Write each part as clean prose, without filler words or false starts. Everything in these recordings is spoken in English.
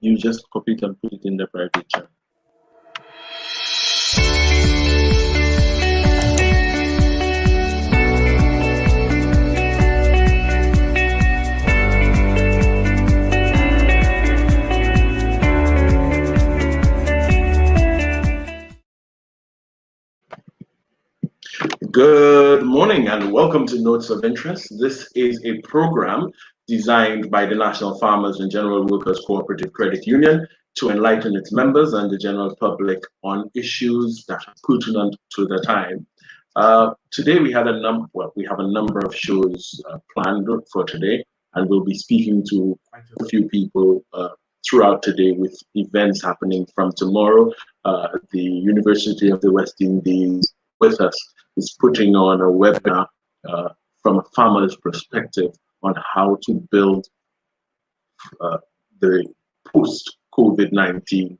You just copy it and put it in the private chat. Good morning and welcome to Notes of Interest. This is a program designed by the National Farmers and General Workers Cooperative Credit Union to enlighten its members and the general public on issues that are pertinent to the time. Today we have a number of shows planned for today, and we'll be speaking to quite a few people throughout today with events happening from tomorrow. The University of the West Indies with us is putting on a webinar from a farmer's perspective on how to build the post-COVID-19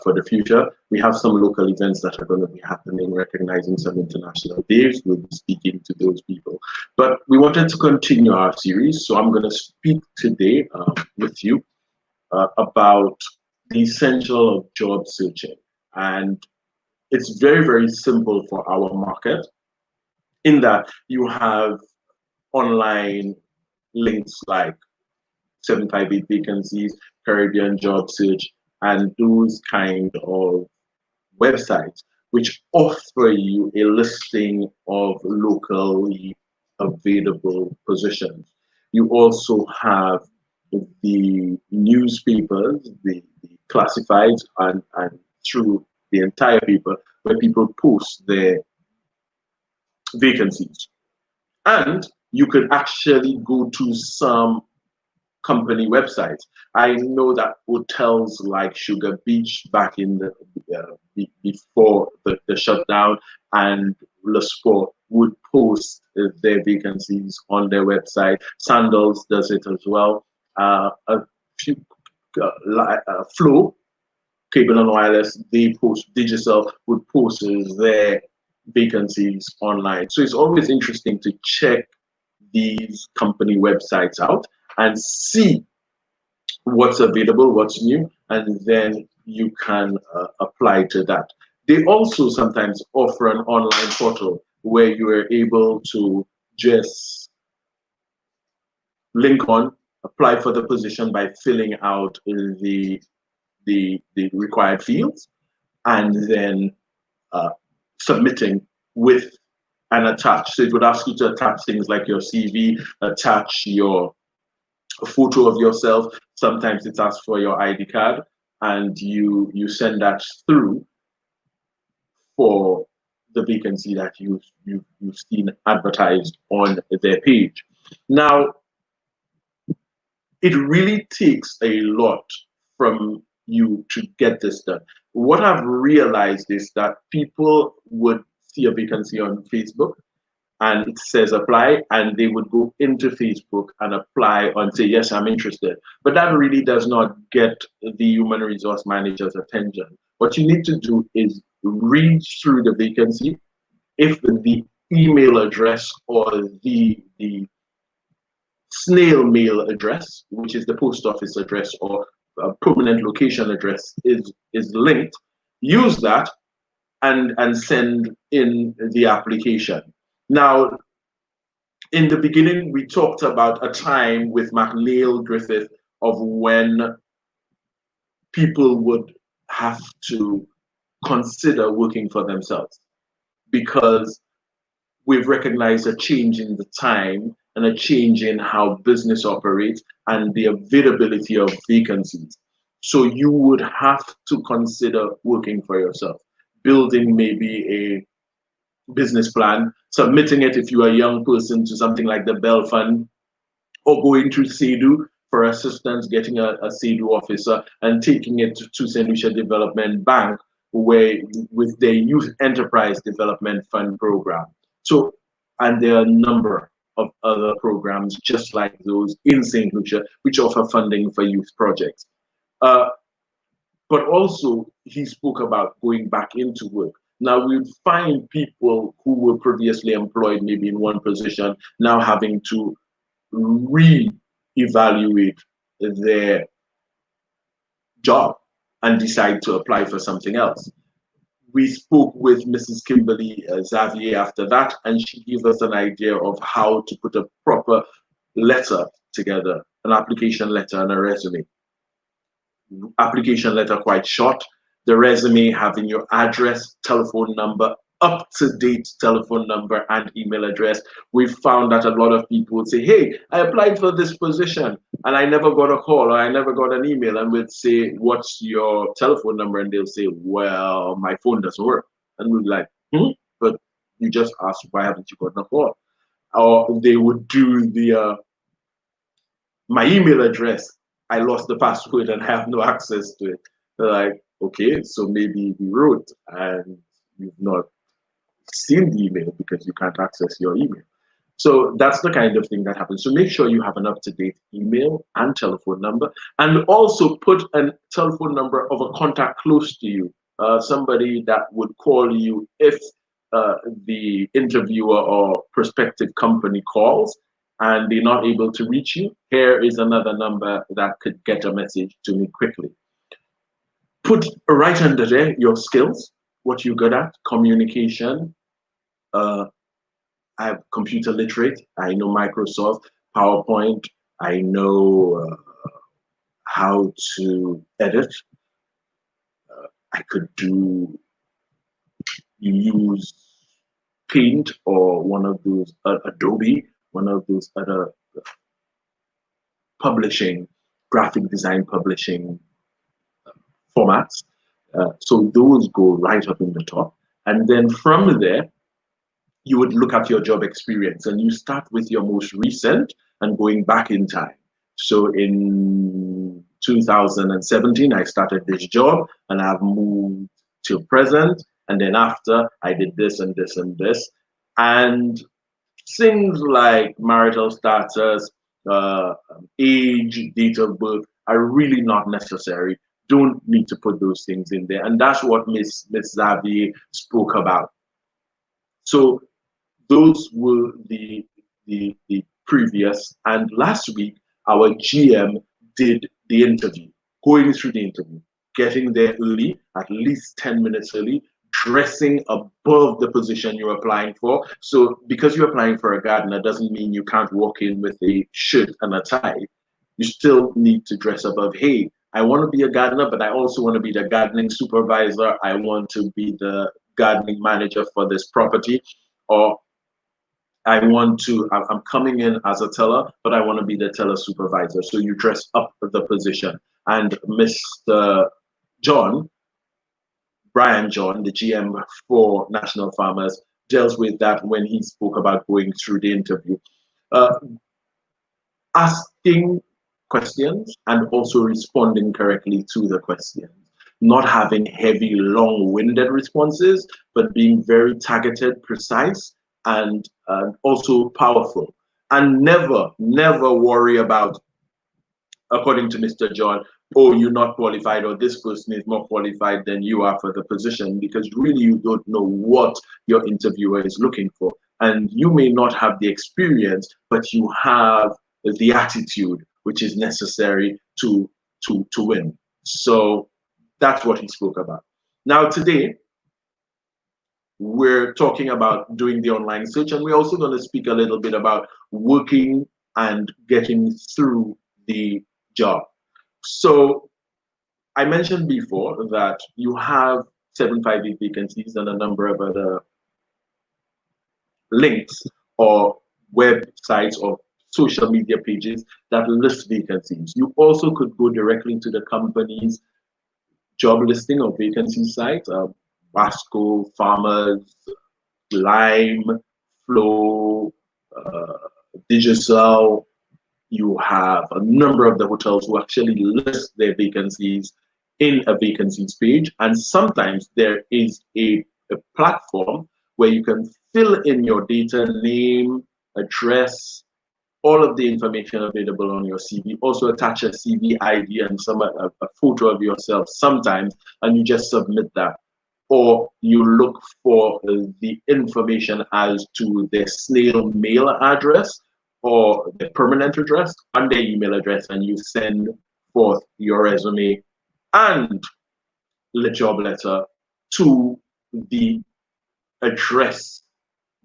for the future. We have some local events that are going to be happening, recognizing some international days. We'll be speaking to those people. But we wanted to continue our series, so I'm going to speak today with you about the essential of job searching. And it's very, very simple for our market in that you have online links like 758 vacancies, Caribbean Job Search, and those kind of websites which offer you a listing of locally available positions. You also have the newspapers, the classifieds, and through the entire paper where people post their vacancies. And you could actually go to some company websites. I know that hotels like Sugar Beach back in the before the shutdown and Le Sport would post their vacancies on their website. Sandals does it as well. A few Flow, Cable and Wireless, they post. Digicel would post their vacancies online. So it's always interesting to check these company websites out and see what's available, what's new, and then you can apply to that. They also sometimes offer an online portal where you are able to just link on, apply for the position by filling out the required fields, and then submitting with an attach. So it would ask you to attach things like your CV, attach your photo of yourself. Sometimes it asks for your ID card, and you send that through for the vacancy that you've seen advertised on their page. Now, it really takes a lot from you to get this done. What I've realized is that people would see a vacancy on Facebook and it says apply, and they would go into Facebook and apply and say, yes, I'm interested. But that really does not get the human resource manager's attention. What you need to do is read through the vacancy. If the email address or the snail mail address, which is the post office address or a permanent location address is linked, use that and send in the application. Now, in the beginning, we talked about a time with McNeil Griffith of when people would have to consider working for themselves because we've recognized a change in the time and a change in how business operates and the availability of vacancies. So you would have to consider working for yourself, building maybe a business plan, submitting it if you are a young person to something like the Bell Fund, or going to SEDU for assistance, getting a SEDU officer and taking it to St. Lucia Development Bank where with their Youth Enterprise Development Fund program. So, and there are a number of other programs just like those in St. Lucia, which offer funding for youth projects. But also, he spoke about going back into work. Now, we find people who were previously employed maybe in one position now having to re-evaluate their job and decide to apply for something else. We spoke with Mrs. Kimberly Xavier after that, and she gave us an idea of how to put a proper letter together, an application letter and a resume. Application letter quite short, the resume having your address, telephone number, up-to-date telephone number and email address. We've found that a lot of people would say, hey, I applied for this position and I never got a call or I never got an email, and we'd say, what's your telephone number? And they'll say, well, my phone doesn't work. And we're like, but you just asked, why haven't you gotten a call? Or they would do the my email address, I lost the password and have no access to it. They're like, okay, so maybe we wrote and you've not seen the email because you can't access your email. So that's the kind of thing that happens. So make sure you have an up-to-date email and telephone number, and also put a telephone number of a contact close to you, somebody that would call you if the interviewer or prospective company calls and they're not able to reach you. Here is another number that could get a message to me quickly. Put right under there your skills, what you're good at, communication. I'm computer literate. I know Microsoft, PowerPoint. I know how to edit. I could do, use Paint or one of those, Adobe, one of those other publishing, graphic design publishing formats. So those go right up in the top. And then from there, you would look at your job experience and you start with your most recent and going back in time. So in 2017, I started this job and I've moved to present. And then after, I did this and this and this. And things like marital status, age, date of birth are really not necessary. Don't need to put those things in there. And that's what Miss Xavier spoke about. So those were the previous. And last week, our GM did the interview, going through the interview, getting there early, at least 10 minutes early, dressing above the position you're applying for. So because you're applying for a gardener doesn't mean you can't walk in with a shirt and a tie. You still need to dress above. Hey, I want to be a gardener, but I also want to be the gardening supervisor. I want to be the gardening manager for this property. Or I'm coming in as a teller, but I want to be the teller supervisor. So you dress up the position. And Mr. Brian John, the GM for National Farmers, deals with that when he spoke about going through the interview. Asking questions and also responding correctly to the questions. Not having heavy, long-winded responses, but being very targeted, precise, and also powerful. And never worry about, according to Mr. John, oh, you're not qualified, or this person is more qualified than you are for the position, because really you don't know what your interviewer is looking for. And you may not have the experience, but you have the attitude which is necessary to win. So that's what he spoke about. Now today, we're talking about doing the online search, and we're also going to speak a little bit about working and getting through the job. So I mentioned before that you have 758 vacancies and a number of other links or websites or social media pages that list vacancies. You also could go directly to the company's job listing or vacancy site, Wasco, Farmers, Lime, Flow, Digicel. You have a number of the hotels who actually list their vacancies in a vacancies page. And sometimes there is a platform where you can fill in your data, name, address, all of the information available on your CV. Also attach a CV ID and a photo of yourself sometimes, and you just submit that. Or you look for the information as to their snail mail address or the permanent address and their email address, and you send forth your resume and the job letter to the address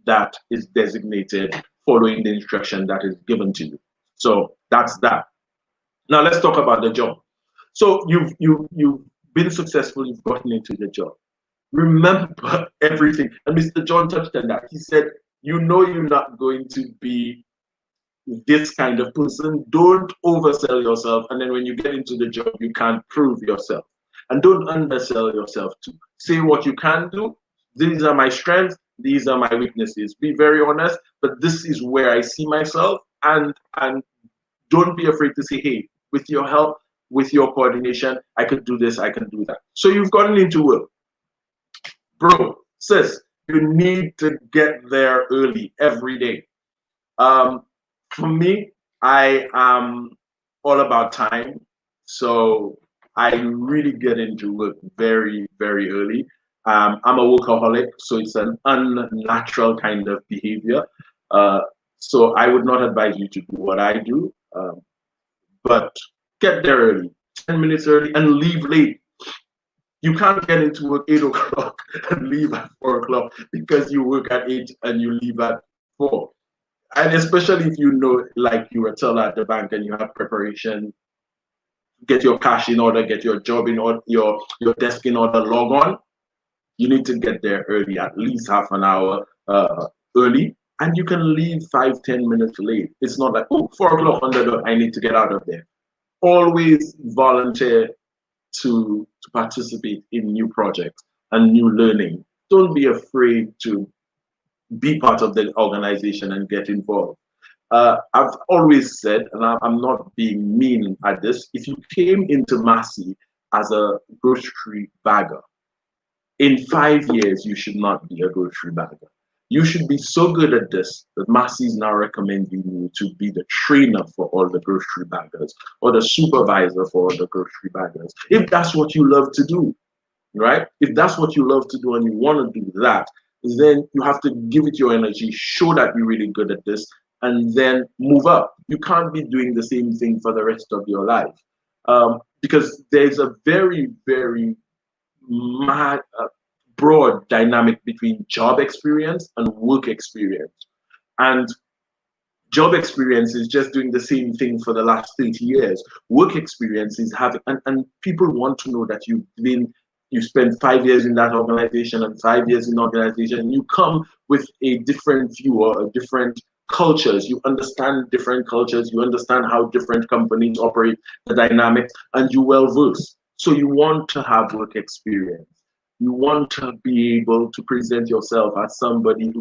that is designated following the instruction that is given to you. So that's that. Now let's talk about the job. So you've been successful, you've gotten into the job. Remember everything. And Mr. John touched on that. He said, you know you're not going to be this kind of person. Don't oversell yourself. And then when you get into the job, you can't prove yourself. And don't undersell yourself too. Say what you can do. These are my strengths. These are my weaknesses. Be very honest, but this is where I see myself. And don't be afraid to say, hey, with your help, with your coordination, I can do this, I can do that. So you've gotten into work. Bro, sis, you need to get there early every day. For me, I am all about time. So I really get into work very, very early. I'm a workaholic, so it's an unnatural kind of behavior. So I would not advise you to do what I do, but get there early, 10 minutes early, and leave late. You can't get into work 8 o'clock and leave at 4 o'clock because you work at 8 and you leave at 4. And especially if you know, like you were teller at the bank and you have preparation, get your cash in order, get your job in order, your desk in order, log on. You need to get there early, at least half an hour early, and you can leave 5-10 minutes late. It's not like, oh, 4 o'clock on the dot, I need to get out of there. Always volunteer to participate in new projects and new learning. Don't be afraid to be part of the organization and get involved. I've always said, and I'm not being mean at this, if you came into Massy as a grocery bagger, in 5 years, you should not be a grocery bagger. You should be so good at this that Massy is now recommending you to be the trainer for all the grocery baggers or the supervisor for all the grocery baggers. If that's what you love to do, right? If that's what you love to do and you want to do that, then you have to give it your energy, show that you're really good at this, and then move up. You can't be doing the same thing for the rest of your life, because there's a very, very mad, broad dynamic between job experience and work experience. And job experience is just doing the same thing for the last 30 years. Work experience is having, and people want to know that you spend 5 years in that organization and 5 years in organization, and you come with a different view or a different cultures. You understand different cultures, you understand how different companies operate, the dynamics, and you well versed. So you want to have work experience. You want to be able to present yourself as somebody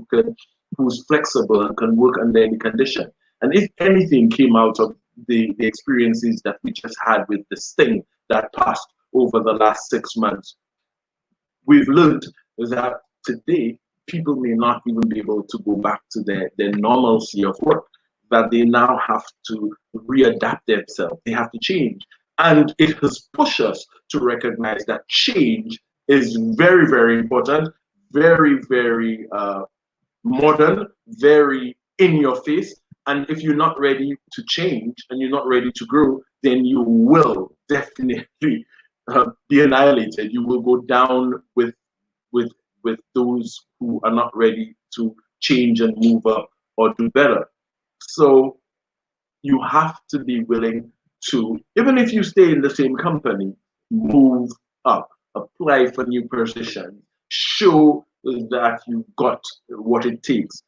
who's flexible and can work under any condition. And if anything came out of the experiences that we just had with this thing that passed over the last 6 months, we've learned that today people may not even be able to go back to their normalcy of work, that they now have to readapt themselves, they have to change. And it has pushed us to recognize that change is very, very important, very, very modern, very in your face. And if you're not ready to change and you're not ready to grow, then you will definitely be annihilated. You will go down with those who are not ready to change and move up or do better. So you have to be willing to, even if you stay in the same company, move up, apply for new positions, show that you've got what it takes.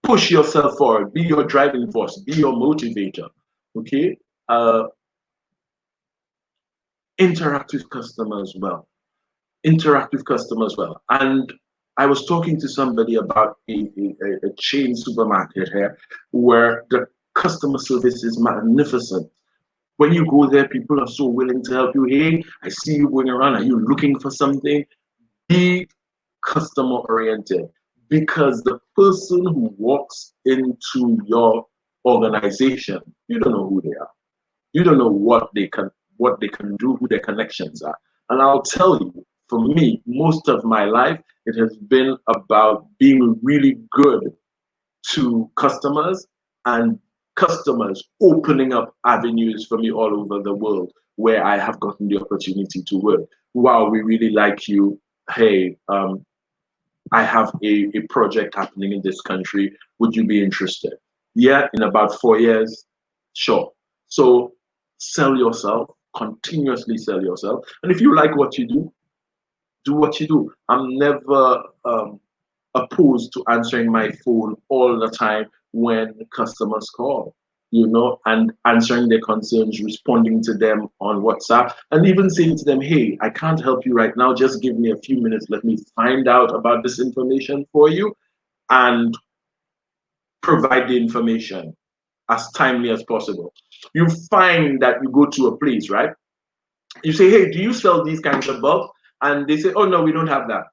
Push yourself forward, be your driving force, be your motivator. Okay? Interact with customers well. Interact with customers well. And I was talking to somebody about a chain supermarket here where the customer service is magnificent. When you go there, people are so willing to help you. Hey, I see you going around. Are you looking for something? Be customer oriented, because the person who walks into your organization, you don't know who they are. You don't know what they can do, who their connections are. And I'll tell you, for me, most of my life, it has been about being really good to customers and customers opening up avenues for me all over the world where I have gotten the opportunity to work. Wow, we really like you. Hey, I have a project happening in this country. Would you be interested? Yeah, in about 4 years, sure. So sell yourself, continuously sell yourself. And if you like what you do what you do. I'm never opposed to answering my phone all the time when customers call, and answering their concerns, responding to them on WhatsApp, and even saying to them, hey, I can't help you right now. Just give me a few minutes. Let me find out about this information for you and provide the information as timely as possible. You find that you go to a place, right? You say, hey, do you sell these kinds of bulbs? And they say, oh, no, we don't have that.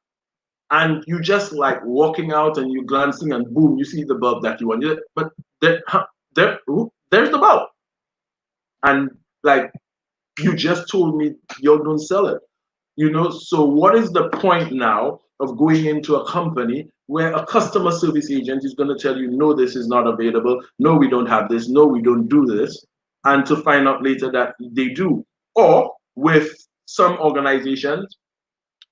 And you just like walking out and you glancing and boom, you see the bulb that you want. But there's the bulb. And like, you just told me you don't sell it. So what is the point now of going into a company where a customer service agent is going to tell you, no, this is not available. No, we don't have this. No, we don't do this. And to find out later that they do. Or with some organizations,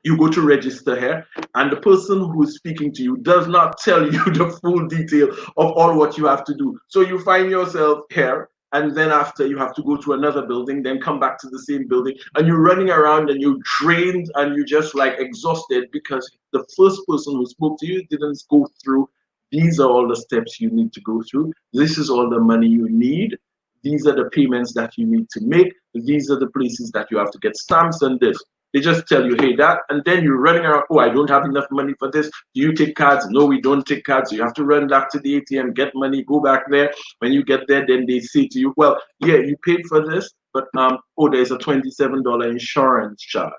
you go to register here, and the person who is speaking to you does not tell you the full detail of all what you have to do. So you find yourself here, and then after you have to go to another building, then come back to the same building, and you're running around and you're drained and you're just like exhausted because the first person who spoke to you didn't go through. These are all the steps you need to go through. This is all the money you need. These are the payments that you need to make. These are the places that you have to get stamps and this. They just tell you, hey, that, and then you're running around, oh, I don't have enough money for this. Do you take cards? No, we don't take cards. So you have to run back to the ATM, get money, go back there. When you get there, then they say to you, well, yeah, you paid for this, but there's a $27 insurance charge.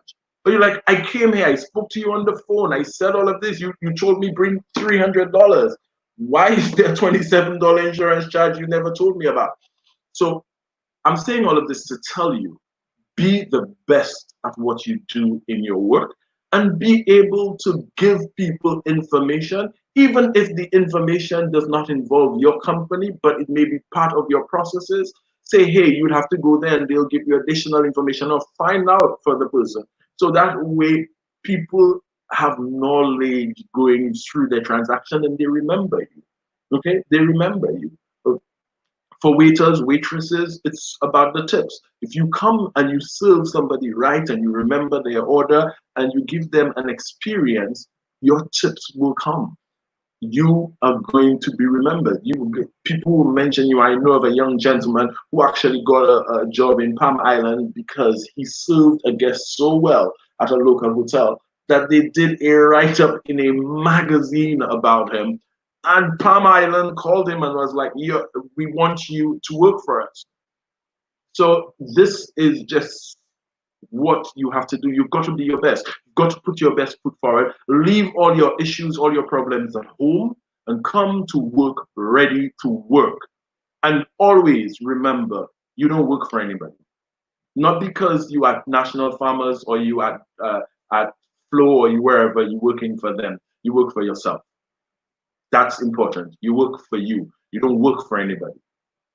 But you're like, I came here, I spoke to you on the phone, I said all of this. You told me bring $300. Why is there a $27 insurance charge you never told me about? So I'm saying all of this to tell you, be the best at what you do in your work and be able to give people information, even if the information does not involve your company, but it may be part of your processes. Say, hey, you'd have to go there and they'll give you additional information or find out for the person. So that way, people have knowledge going through their transaction and they remember you. Okay, they remember you. For waiters, waitresses, it's about the tips. If you come and you serve somebody right and you remember their order and you give them an experience, your tips will come. You are going to be remembered. People will mention you. I know of a young gentleman who actually got a job in Palm Island because he served a guest so well at a local hotel that they did a write-up in a magazine about him. And Palm Island called him and was like, yeah, we want you to work for us. So this is just what you have to do. You've got to be your best. You've got to put your best foot forward. Leave all your issues, all your problems at home and come to work ready to work. And always remember, you don't work for anybody. Not because you are National Farmers or you are at Flow or you wherever you're working for them. You work for yourself. That's important. You work for you. You don't work for anybody,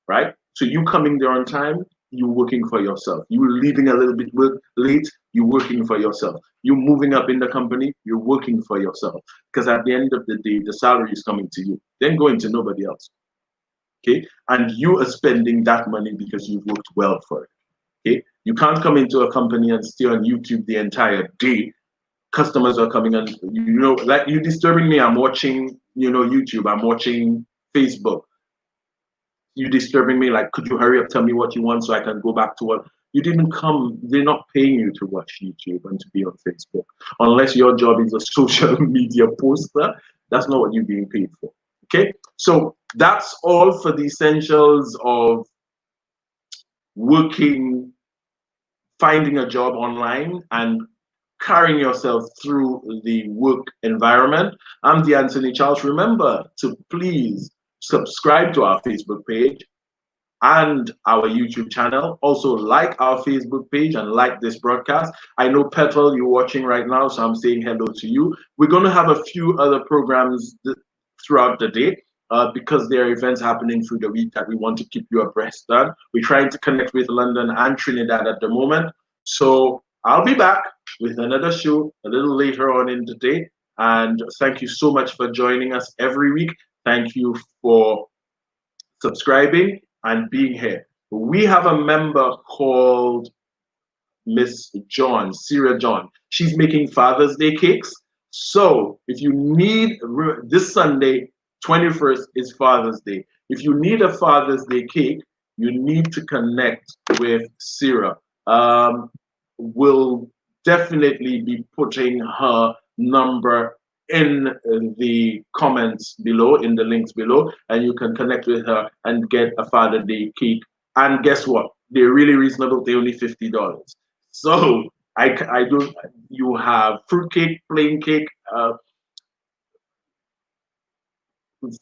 right? So you coming there on time, you're working for yourself. You leaving a little bit late, you're working for yourself. You moving up in the company, you're working for yourself. Because at the end of the day, the salary is coming to you, then going to nobody else. Okay, and you are spending that money because you've worked well for it. Okay, you can't come into a company and stay on YouTube the entire day. Customers are coming and like you disturbing me. I'm watching YouTube. I'm watching Facebook. You disturbing me, like, could you hurry up, tell me what you want so I can go back to what you didn't come. They're not paying you to watch YouTube and to be on Facebook unless your job is a social media poster. That's not what you're being paid for. Okay, so that's all for the essentials of working, finding a job online and carrying yourself through the work environment. I'm D'Anthony Charles. Remember to please subscribe to our Facebook page and our YouTube channel. Also like our Facebook page and like this broadcast. I know Petal, you're watching right now, so I'm saying hello to you. We're going to have a few other programs throughout the day. because there are events happening through the week that we want to keep you abreast on. We're trying to connect with London and Trinidad at the moment. So I'll be back with another show a little later on in the day. And thank you so much for joining us every week. Thank you for subscribing and being here. We have a member called Miss John, Sarah John. She's making Father's Day cakes. So if you need, this Sunday, 21st is Father's Day. If you need a Father's Day cake, you need to connect with Sarah. We'll definitely be putting her number in the comments below, in the links below, and you can connect with her and get a Father's Day cake. And guess what? They're really reasonable. They're only $50. So I do. You have fruit cake, plain cake,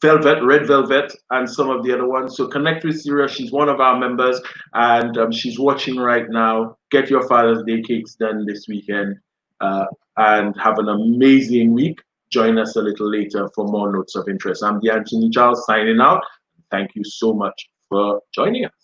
velvet, red velvet, and some of the other ones. So connect with Sarah. She's one of our members, and she's watching right now. Get your Father's Day cakes done this weekend, and have an amazing week. Join us a little later for more Notes of Interest. I'm D'Anthony Charles signing out. Thank you so much for joining us.